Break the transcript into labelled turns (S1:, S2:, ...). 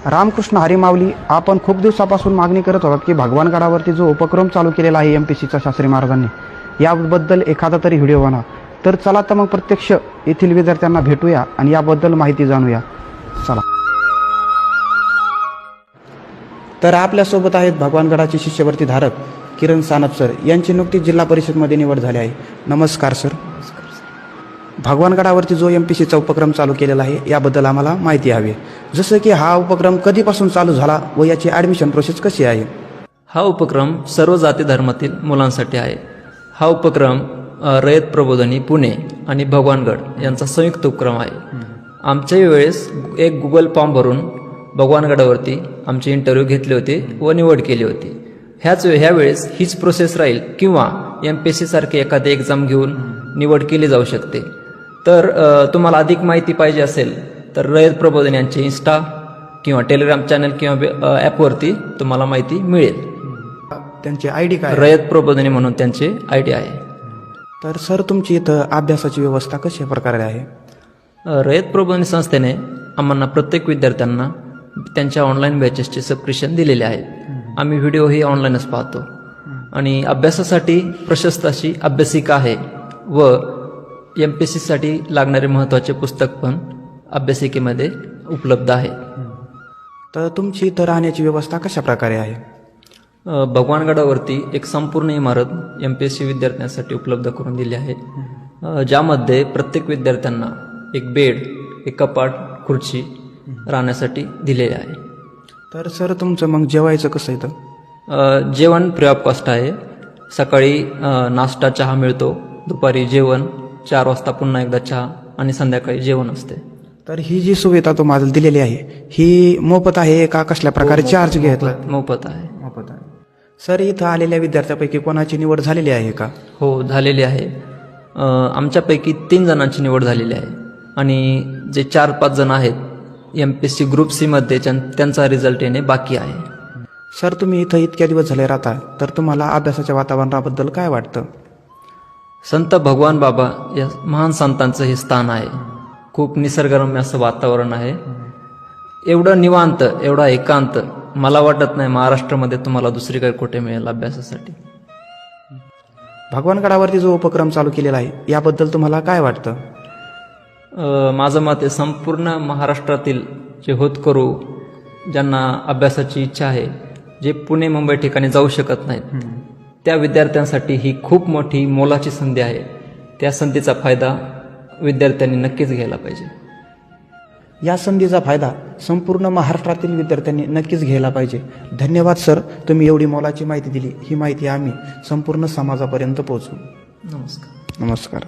S1: रामकृष्ण हरी माऊली, आपण खूप दिवसापासून मागणी करत होतात की भगवानगडावरती जो उपक्रम चालू केलेला आहे MPSCचा शास्त्री महाराजांनी, याबद्दल एखादा तरी व्हिडिओ बनवा. तर चला तर मग प्रत्यक्ष येथील विद्यार्थ्यांना भेटूया आणि याबद्दल माहिती जाणूया. चला. तर आपल्यासोबत आहेत भगवानगडाचे शिष्यवृत्ती धारक किरण सानप सर, यांची नुकतीच जिल्हा परिषदमध्ये निवड झाली आहे. नमस्कार सर. भगवानगडावरती जो MPSCचा उपक्रम चालू केलेला आहे याबद्दल आम्हाला माहिती हवी. जसं की हा उपक्रम कधीपासून चालू झाला व याची ॲडमिशन प्रोसेस कशी आहे?
S2: हा उपक्रम सर्व जाती धर्मातील मुलांसाठी आहे. हा उपक्रम रयत प्रबोधिनी पुणे आणि भगवानगड यांचा संयुक्त उपक्रम आहे. आमच्याही वेळेस एक गुगल फॉर्म भरून भगवानगडावरती आमचे इंटरव्ह्यू घेतले होते व निवड केली होती. ह्यावेळेस हीच प्रोसेस राहील किंवा MPSC सारखी एखादी एक्झाम घेऊन निवड केली जाऊ शकते. तर तुम्हाला अधिक माहिती पाहिजे असेल तर रयत प्रबोधिनी यांचे इंस्टा किंवा टेलिग्राम चॅनल किंवा ॲपवरती तुम्हाला माहिती मिळेल.
S1: त्यांचे ID काय?
S2: रयत प्रबोधिनी म्हणून त्यांचे ID आहे.
S1: तर सर, तुमची इथं अभ्यासाची व्यवस्था कशा प्रकारे आहे?
S2: रयत प्रबोधिनी संस्थेने आम्हाला प्रत्येक विद्यार्थ्यांना त्यांच्या ऑनलाईन बॅचेसचे सबस्क्रिप्शन दिलेले आहे. आम्ही व्हिडिओही ऑनलाईनच पाहतो आणि अभ्यासासाठी प्रशस्त अशी अभ्यासिका आहे व MPSC साठी लागणारे महत्त्वाचे पुस्तक पण अभ्यासिकेमध्ये उपलब्ध आहे.
S1: तर तुमची इथं राहण्याची व्यवस्था कशा प्रकारे आहे?
S2: भगवानगडावरती एक संपूर्ण इमारत MPSC विद्यार्थ्यांसाठी उपलब्ध करून दिली आहे, ज्यामध्ये प्रत्येक विद्यार्थ्यांना एक बेड, एक कपाट, खुर्ची राहण्यासाठी दिलेली आहे.
S1: तर सर, तुमचं मग जेवायचं कसं इथं?
S2: जेवण फ्री ऑफ कॉस्ट आहे. सकाळी नाश्ता चहा मिळतो, दुपारी जेवण, 4 वाजता पुन्हा एकदा चहा आणि संध्याकाळी जेवण असते.
S1: तर ही जी सुविधा तुम्हाला दिलेली आहे ही मोफत आहे का कसल्या प्रकारे चार्ज घेतला?
S2: मोफत आहे.
S1: मोफत आहे. सर, इथं आलेल्या विद्यार्थ्यापैकी कोणाची निवड झालेली आहे का?
S2: हो, झालेली आहे. आमच्यापैकी 3 जणांची निवड झालेली आहे आणि जे 4-5 जण आहेत MPSC ग्रुप C मध्ये त्यांचा रिझल्ट येणे बाकी आहे.
S1: सर, तुम्ही इथं इतक्या दिवस झाले राहता, तर तुम्हाला अभ्यासाच्या वातावरणाबद्दल काय वाटतं?
S2: संत भगवान बाबा या महान संतांचं हे स्थान आहे. खूप निसर्गरम्य असं वातावरण आहे. एवढं निवांत, एवढा एकांत मला वाटत नाही महाराष्ट्रामध्ये तुम्हाला दुसरीकडे कुठे मिळेल अभ्यासासाठी.
S1: भगवानगडावरती जो उपक्रम चालू केलेला आहे याबद्दल तुम्हाला काय वाटतं?
S2: माझं मत आहे, संपूर्ण महाराष्ट्रातील जे होतकरू ज्यांना अभ्यासाची इच्छा आहे, जे पुणे मुंबई ठिकाणी जाऊ शकत नाहीत, त्या विद्यार्थ्यांसाठी ही खूप मोठी मोलाची संधी आहे. त्या संधीचा फायदा विद्यार्थ्यांनी नक्कीच घ्यायला पाहिजे.
S1: या संधीचा फायदा संपूर्ण महाराष्ट्रातील विद्यार्थ्यांनी नक्कीच घ्यायला पाहिजे. धन्यवाद सर, तुम्ही एवढी मोलाची माहिती दिली. ही माहिती आम्ही संपूर्ण समाजापर्यंत पोहोचवू.
S2: नमस्कार.
S1: नमस्कार.